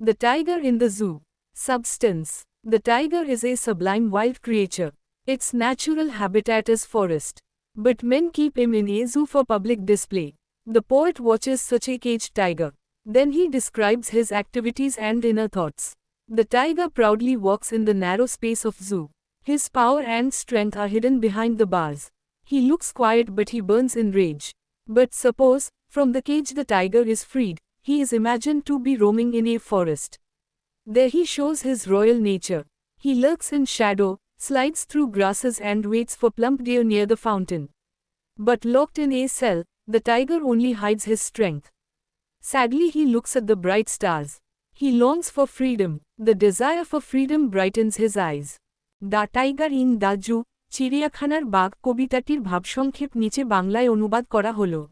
The tiger in the zoo. Substance. The tiger is a sublime wild creature. Its natural habitat is forest. But men keep him in a zoo for public display. The poet watches such a caged tiger. Then he describes his activities and inner thoughts. The tiger proudly walks in the narrow space of zoo. His power and strength are hidden behind the bars. He looks quiet but he burns in rage. But suppose, from the cage the tiger is freed, he is imagined to be roaming in a forest. There he shows his royal nature. He lurks in shadow, slides through grasses and waits for plump deer near the fountain. But locked in a cell, the tiger only hides his strength. Sadly he looks at the bright stars. He longs for freedom. The desire for freedom brightens his eyes. The tiger in the zoo, চিড়িয়াখানার বাঘ কবিতাটির ভাবসংক্ষেপ নিচে বাংলায় অনুবাদ করা হল।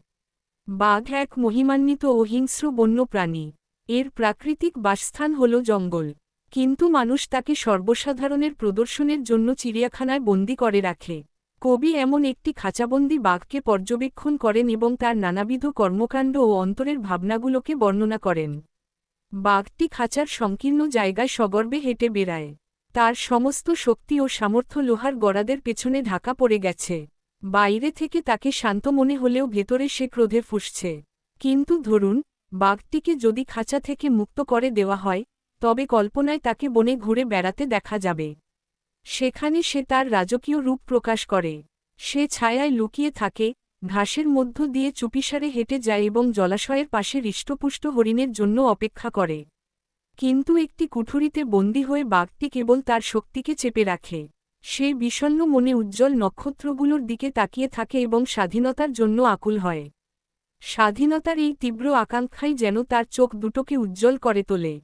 বাঘ এক মহিমান্বিত ও হিংস্র বন্য প্রাণী। এর প্রাকৃতিক বাসস্থান হল জঙ্গল। কিন্তু মানুষ তাকে সর্বসাধারণের প্রদর্শনের জন্য চিড়িয়াখানায় বন্দী করে রাখে। কবি এমন একটি খাঁচাবন্দি বাঘকে পর্যবেক্ষণ করেন এবং তার নানাবিধ কর্মকাণ্ড ও অন্তরের ভাবনাগুলোকে বর্ণনা করেন। বাঘটি খাঁচার সংকীর্ণ জায়গায় সগর্বে হেঁটে বেড়ায়। তার সমস্ত শক্তি ও সামর্থ্য লোহার গড়াদের পেছনে ঢাকা পড়ে গেছে। বাইরে থেকে তাকে শান্ত মনে হলেও ভেতরে সে ক্রোধে ফুঁসছে। কিন্তু ধরুন, বাঘটিকে যদি খাঁচা থেকে মুক্ত করে দেওয়া হয়, তবে কল্পনায় তাকে বনে ঘুরে বেড়াতে দেখা যাবে। সেখানে সে তার রাজকীয় রূপ প্রকাশ করে। সে ছায়ায় লুকিয়ে থাকে, ঘাসের মধ্য দিয়ে চুপিসারে হেঁটে যায় এবং জলাশয়ের পাশে হৃষ্টপুষ্ট হরিণের জন্য অপেক্ষা করে। কিন্তু একটি কুঠুরিতে বন্দী হয়ে বাঘটি কেবল তার শক্তিকে চেপে রাখে। সে বিষণ্ণ মনে উজ্জ্বল নক্ষত্রগুলোর দিকে তাকিয়ে থাকে এবং স্বাধীনতার জন্য আকুল হয়। স্বাধীনতার এই তীব্র আকাঙ্ক্ষাই যেন তার চোখ দুটোকে উজ্জ্বল করে তোলে।